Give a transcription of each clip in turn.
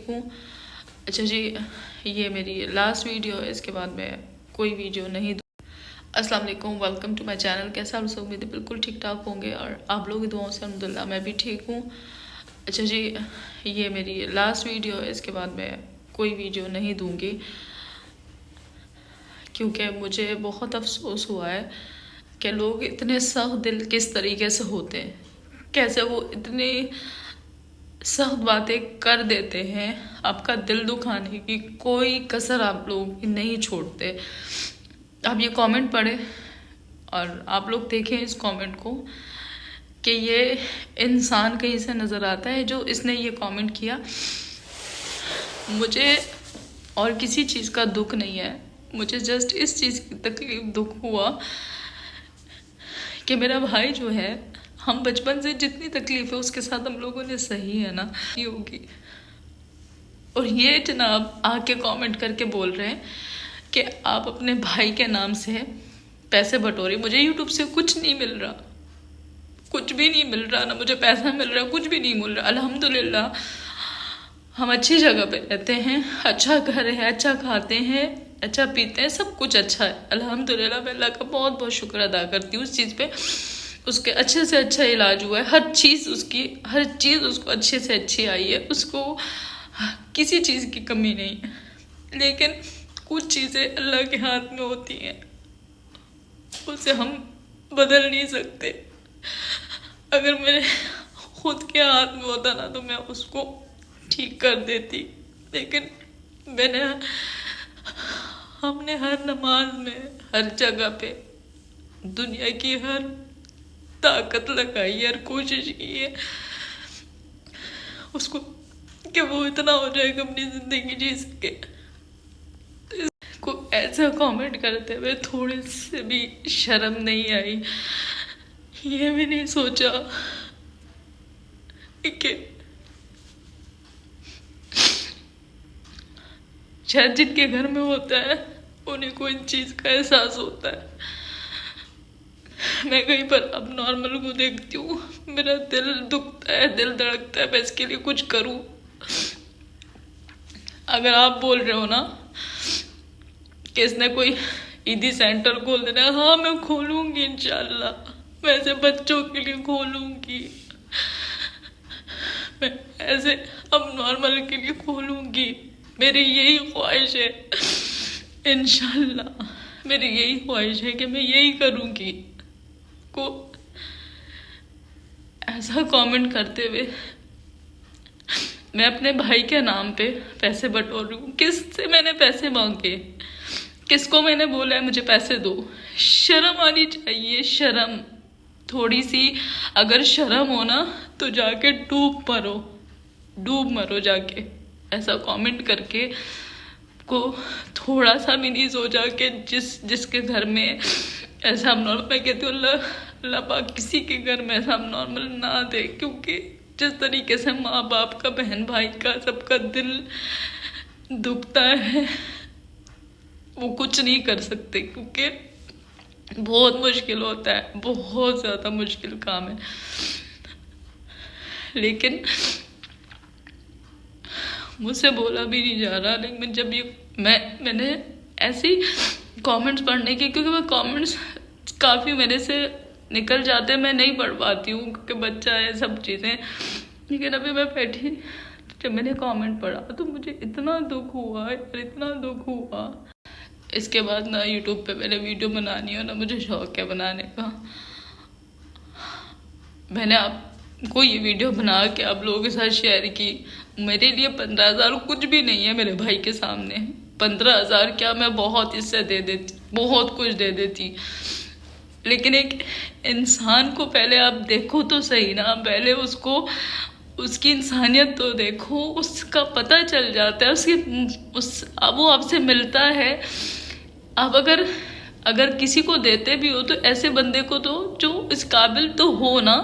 हूँ। अच्छा जी, ये मेरी लास्ट वीडियो है, इसके बाद मैं कोई वीडियो नहीं दूँ। अस्सलाम वालेकुम, वेलकम टू माय चैनल। कैसा आप सब? उम्मीद है बिल्कुल ठीक ठाक होंगे और आप लोगों की दुआओं से अल्हम्दुलिल्लाह मैं भी ठीक हूँ। अच्छा जी, ये मेरी लास्ट वीडियो है, इसके बाद मैं कोई वीडियो नहीं दूँगी क्योंकि मुझे बहुत अफसोस हुआ है कि लोग इतने सख्त दिल किस तरीके से होते हैं, कैसे वो इतनी सख्त बातें कर देते हैं। आपका दिल दुखाने की कोई कसर आप लोग नहीं छोड़ते। आप ये कमेंट पढ़े और आप लोग देखें इस कमेंट को कि ये इंसान कहीं से नज़र आता है जो इसने ये कमेंट किया। मुझे और किसी चीज़ का दुख नहीं है, मुझे जस्ट इस चीज़ की तकलीफ दुख हुआ कि मेरा भाई जो है, हम बचपन से जितनी तकलीफ है उसके साथ हम लोगों ने सही है ना ये होगी, और ये जनाब आके कमेंट करके बोल रहे हैं कि आप अपने भाई के नाम से पैसे बटोरे। मुझे यूट्यूब से कुछ नहीं मिल रहा, कुछ भी नहीं मिल रहा, ना मुझे पैसा मिल रहा, कुछ भी नहीं मिल रहा। अल्हम्दुलिल्लाह हम अच्छी जगह पे रहते हैं, अच्छा घर है, अच्छा खाते हैं, अच्छा पीते हैं, सब कुछ अच्छा है अल्हम्दुलिल्लाह। मैं अल्लाह का बहुत बहुत शुक्र अदा करती हूँ उस चीज़ पे। उसके अच्छे से अच्छा इलाज हुआ है, हर चीज़ उसको अच्छे से अच्छी आई है, उसको किसी चीज़ की कमी नहीं है। लेकिन कुछ चीज़ें अल्लाह के हाथ में होती हैं, उसे हम बदल नहीं सकते। अगर मेरे खुद के हाथ में होता ना तो मैं उसको ठीक कर देती, लेकिन हमने हर नमाज में, हर जगह पे दुनिया की हर ताकत लगाई है, हर कोशिश की है उसको कि वो इतना हो जाए कि अपनी जिंदगी जी सके। को ऐसा कमेंट करते हुए थोड़ी से भी शर्म नहीं आई? ये भी नहीं सोचा कि शायद जिनके घर में होता है उन्हें को इन चीज का एहसास होता है। मैं कहीं पर अब नॉर्मल को देखती हूँ, मेरा दिल दुखता है, दिल धड़कता है, मैं इसके लिए कुछ करूँ। अगर आप बोल रहे हो ना कि इसने कोई ईदी सेंटर खोल देना है, हाँ मैं खोलूंगी इंशाल्लाह, मैं ऐसे बच्चों के लिए खोलूंगी, मैं ऐसे अब नॉर्मल के लिए खोलूंगी। मेरी यही ख्वाहिश है इंशाल्लाह, मेरी यही ख्वाहिश है कि मैं यही करूंगी। को ऐसा कमेंट करते हुए मैं अपने भाई के नाम पे पैसे बटोर रही हूँ। किससे मैंने पैसे मांगे? किसको मैंने बोला है मुझे पैसे दो? शर्म आनी चाहिए, शर्म थोड़ी सी। अगर शर्म हो ना तो जाके डूब मरो जाके। ऐसा कमेंट करके को थोड़ा सा भी नहीं सोचा कि जिसके घर में ऐसा अब नॉर्मल, मैं कहती हूँ अल्लाह पाक किसी के घर में ऐसा अब नॉर्मल ना दे, क्योंकि जिस तरीके से माँ बाप का, बहन भाई का, सबका दिल दुखता है वो कुछ नहीं कर सकते, क्योंकि बहुत मुश्किल होता है, बहुत ज्यादा मुश्किल काम है। लेकिन मुझसे बोला भी नहीं जा रहा। लेकिन जब ये मैंने ऐसी कमेंट्स पढ़ने की, क्योंकि मैं कमेंट्स काफ़ी मेरे से निकल जाते हैं, मैं नहीं पढ़ पाती हूँ क्योंकि बच्चा है, सब चीज़ें। लेकिन अभी मैं बैठी, जब मैंने कमेंट पढ़ा तो मुझे इतना दुख हुआ यार, इतना दुख हुआ। इसके बाद ना यूट्यूब पे मैंने वीडियो बनानी है, ना मुझे शौक है बनाने का। मैंने आपको ये वीडियो बना के आप लोगों के साथ शेयर की। मेरे लिए 15,000 कुछ भी नहीं है मेरे भाई के सामने। 15,000 क्या, मैं बहुत इससे दे देती, बहुत कुछ दे देती। लेकिन एक इंसान को पहले आप देखो तो सही ना, पहले उसकी इंसानियत तो देखो, उसका पता चल जाता है, अब वो आपसे मिलता है। आप अगर किसी को देते भी हो तो ऐसे बंदे को दो जो इस काबिल तो हो ना।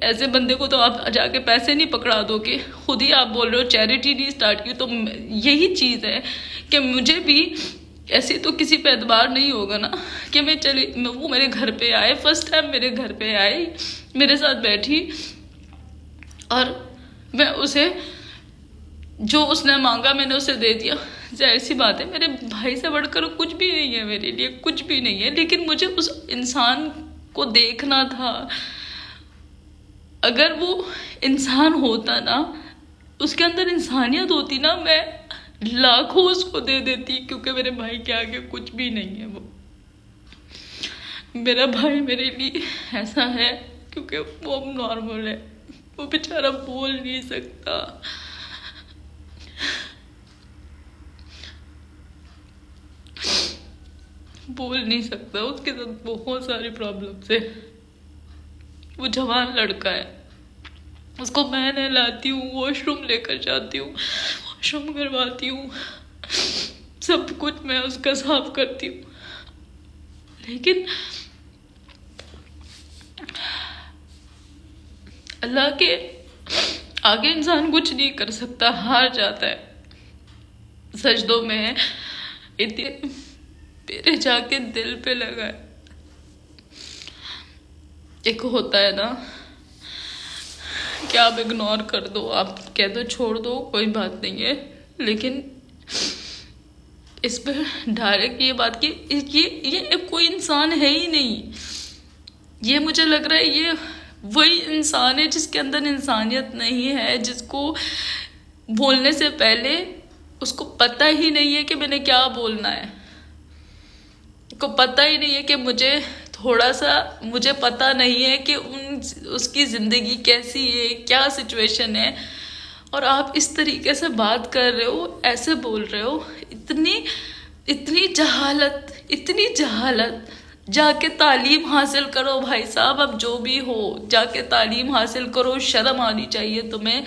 ऐसे बंदे को तो आप जाके पैसे नहीं पकड़ा दोगे। खुद ही आप बोल रहे हो चैरिटी नहीं स्टार्ट की, तो यही चीज़ है कि मुझे भी ऐसे तो किसी पे एतबार नहीं होगा ना कि वो मेरे घर पे आए, फर्स्ट टाइम मेरे घर पे आई, मेरे साथ बैठी और मैं उसे जो उसने मांगा मैंने उसे दे दिया। जाहिर सी बात है मेरे भाई से बढ़कर कुछ भी नहीं है, मेरे लिए कुछ भी नहीं है, लेकिन मुझे उस इंसान को देखना था। अगर वो इंसान होता ना, उसके अंदर इंसानियत होती ना, मैं लाखों उसको दे देती, क्योंकि मेरे भाई के आगे कुछ भी नहीं है। वो मेरा भाई मेरे लिए ऐसा है क्योंकि वो अब नॉर्मल है, वो बेचारा बोल नहीं सकता। बोल नहीं सकता, उसके साथ बहुत सारी प्रॉब्लम्स है। वो जवान लड़का है, उसको मैं नहलाती हूँ, वॉशरूम लेकर जाती हूँ, वॉशरूम करवाती हूँ, सब कुछ मैं उसका साफ करती हूँ, लेकिन अल्लाह के आगे इंसान कुछ नहीं कर सकता, हार जाता है। सजदों में इतने मेरे जाके दिल पे लगा है। एक होता है ना कि आप इग्नोर कर दो, आप कह दो छोड़ दो कोई बात नहीं है, लेकिन इस पर डायरेक्ट ये बात कि ये कोई इंसान है ही नहीं। ये मुझे लग रहा है ये वही इंसान है जिसके अंदर इंसानियत नहीं है, जिसको बोलने से पहले उसको पता ही नहीं है कि मैंने क्या बोलना है, को पता ही नहीं है कि मुझे पता नहीं है कि उसकी ज़िंदगी कैसी है, क्या सिचुएशन है, और आप इस तरीके से बात कर रहे हो, ऐसे बोल रहे हो। इतनी जहालत। जाके तालीम हासिल करो भाई साहब, अब जो भी हो जाके तालीम हासिल करो, शर्म आनी चाहिए तुम्हें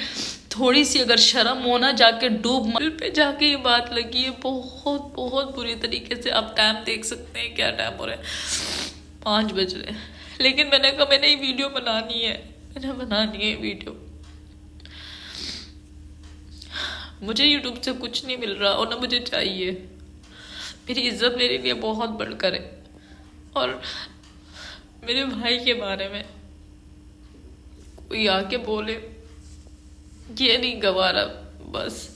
थोड़ी सी। अगर शर्म हो ना, जाके डूब दिल पे जाके ये बात लगी है बहुत बहुत बुरी तरीके से। आप टाइम देख सकते हैं, क्या टाइम हो रहा है, 5 बज रहे हैं, लेकिन मैंने कहा मैंने ये वीडियो बनानी है, वीडियो। मुझे यूट्यूब से कुछ नहीं मिल रहा और ना मुझे चाहिए। मेरी इज्जत मेरे लिए बहुत बढ़कर है, और मेरे भाई के बारे में कोई आके बोले ये नहीं गवारा, बस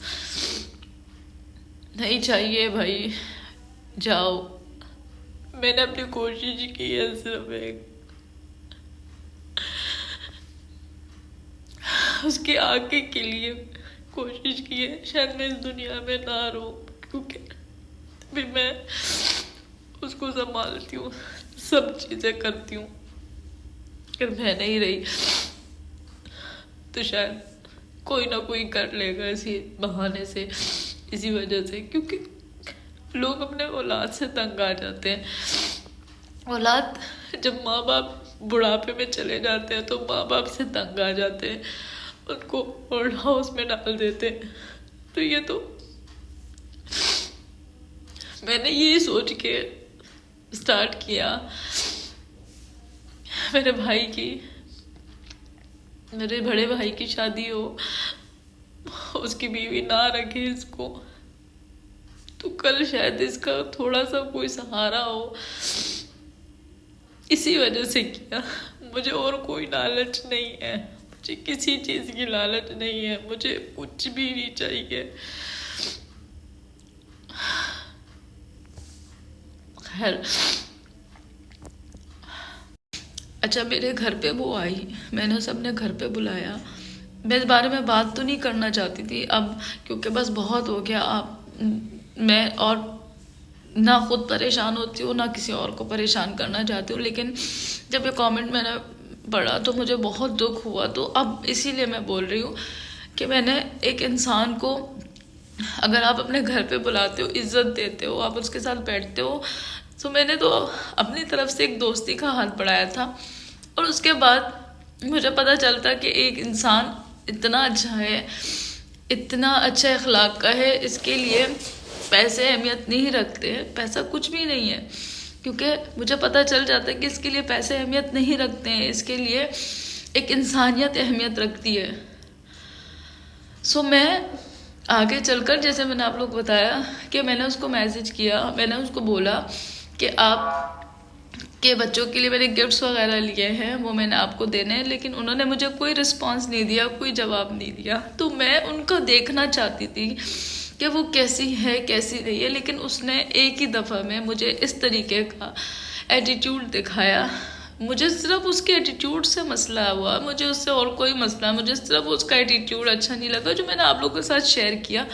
नहीं चाहिए भाई, जाओ। मैंने अपनी कोशिश की है, सिर्फ एक उसके आगे के लिए कोशिश की है, शायद मैं इस दुनिया में ना रहूं, क्योंकि भी मैं उसको संभालती हूँ, सब चीजें करती हूँ। अगर मैं नहीं रही तो शायद कोई ना कोई कर लेगा इसी बहाने से, इसी वजह से, क्योंकि लोग अपने औलाद से तंग आ जाते हैं। औलाद जब माँ बाप बुढ़ापे में चले जाते हैं तो माँ बाप से तंग आ जाते हैं, उनको ओल्ड हाउस में डाल देते हैं। तो ये तो मैंने ये सोच के स्टार्ट किया, मेरे बड़े भाई की शादी हो, उसकी बीवी ना रखे इसको, तो कल शायद इसका थोड़ा सा कोई सहारा हो, इसी वजह से किया। मुझे और कोई लालच नहीं है, मुझे किसी चीज की लालच नहीं है, मुझे कुछ भी नहीं चाहिए। खैर, अच्छा मेरे घर पे वो आई, मैंने उसे अपने घर पे बुलाया। मैं इस बारे में बात तो नहीं करना चाहती थी अब, क्योंकि बस बहुत हो गया। मैं और ना खुद परेशान होती हूँ, ना किसी और को परेशान करना चाहती हूँ, लेकिन जब ये कमेंट मैंने पढ़ा तो मुझे बहुत दुख हुआ। तो अब इसीलिए मैं बोल रही हूँ कि मैंने एक इंसान को, अगर आप अपने घर पे बुलाते हो, इज्जत देते हो, आप उसके साथ बैठते हो, तो मैंने तो अपनी तरफ से एक दोस्ती का हाथ बढ़ाया था। और उसके बाद मुझे पता चलता कि एक इंसान इतना अच्छा है, इतना अच्छा अखलाक का है, इसके लिए पैसे अहमियत नहीं रखते हैं, पैसा कुछ भी नहीं है, क्योंकि मुझे पता चल जाता है कि इसके लिए पैसे अहमियत नहीं रखते हैं, इसके लिए एक इंसानियत अहमियत रखती है। सो मैं आगे चलकर, जैसे मैंने आप लोग बताया कि मैंने उसको मैसेज किया, मैंने उसको बोला कि आप कि बच्चों के लिए मैंने गिफ्ट्स वगैरह लिए हैं, वो मैंने आपको देने हैं, लेकिन उन्होंने मुझे कोई रिस्पांस नहीं दिया, कोई जवाब नहीं दिया। तो मैं उनका देखना चाहती थी कि वो कैसी है कैसी नहीं है, लेकिन उसने एक ही दफ़ा में मुझे इस तरीके का एटीट्यूड दिखाया। मुझे सिर्फ उसके एटीट्यूड से मसला हुआ, मुझे उससे और कोई मसला, मुझे सिर्फ उसका एटीट्यूड अच्छा नहीं लगा जो मैंने आप लोगों के साथ शेयर किया।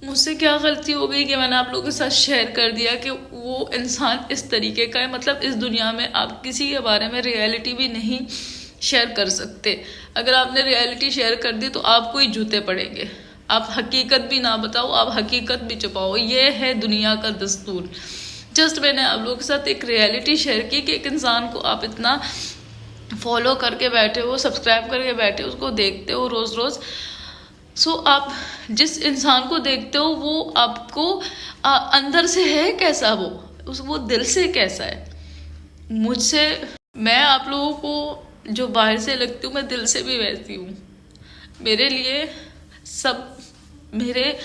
मुझसे क्या गलती हो गई कि मैंने आप लोगों के साथ शेयर कर दिया कि वो इंसान इस तरीके का है। मतलब इस दुनिया में आप किसी के बारे में रियलिटी भी नहीं शेयर कर सकते। अगर आपने रियलिटी शेयर कर दी तो आपको ही जूते पड़ेंगे। आप हकीकत भी ना बताओ, आप हकीकत भी छुपाओ, ये है दुनिया का दस्तूर। जस्ट मैंने आप लोगों के साथ एक रियलिटी शेयर की कि एक इंसान को आप इतना फॉलो करके बैठे हो, सब्सक्राइब करके बैठे हो, उसको देखते हो रोज़ रोज़। सो आप जिस इंसान को देखते हो वो आपको अंदर से है कैसा, वो दिल से कैसा है। मुझसे, मैं आप लोगों को जो बाहर से लगती हूँ, मैं दिल से भी वैसी हूँ। मेरे लिए सब मेरे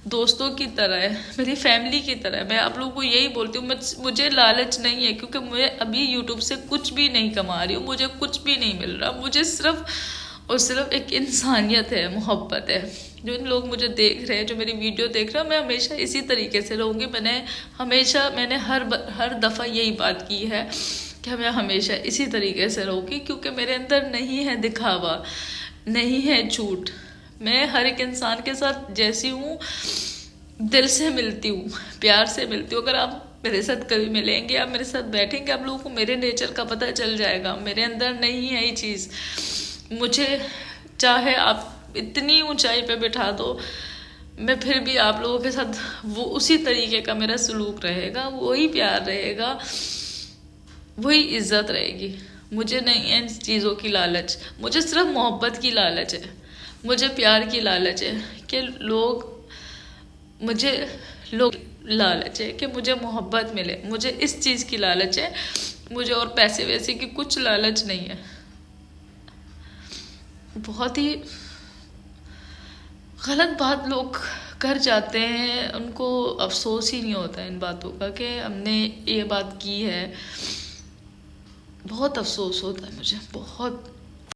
दोस्तों की तरह है, मेरी फैमिली की तरह है। मैं आप लोगों को यही बोलती हूँ, मुझे लालच नहीं है, क्योंकि मैं अभी यूट्यूब से कुछ भी नहीं कमा रही हूँ, मुझे कुछ भी नहीं मिल रहा। मुझे सिर्फ और सिर्फ एक इंसानियत है, मोहब्बत है। जो इन लोग मुझे देख रहे हैं, जो मेरी वीडियो देख रहे हैं, मैं हमेशा इसी तरीके से रहूँगी। मैंने हर दफ़ा यही बात की है कि मैं हमेशा इसी तरीके से रहूँगी, क्योंकि मेरे अंदर नहीं है दिखावा, नहीं है झूठ। मैं हर एक इंसान के साथ जैसी हूँ, दिल से मिलती हूँ, प्यार से मिलती हूँ। अगर आप मेरे साथ कभी मिलेंगे, आप मेरे साथ बैठेंगे, आप लोगों को मेरे नेचर का पता चल जाएगा। मेरे अंदर नहीं है ये चीज़। मुझे चाहे आप इतनी ऊंचाई पे बिठा दो, मैं फिर भी आप लोगों के साथ वो उसी तरीके का मेरा सलूक रहेगा, वही प्यार रहेगा, वही इज्जत रहेगी। मुझे नहीं है इन चीज़ों की लालच, मुझे सिर्फ मोहब्बत की लालच है, मुझे प्यार की लालच है कि लोग लालच है कि मुझे मोहब्बत मिले, मुझे इस चीज़ की लालच है। मुझे और पैसे वैसे की कुछ लालच नहीं है। बहुत ही गलत बात लोग कर जाते हैं, उनको अफसोस ही नहीं होता इन बातों का कि हमने ये बात की है। बहुत अफसोस होता है मुझे, बहुत।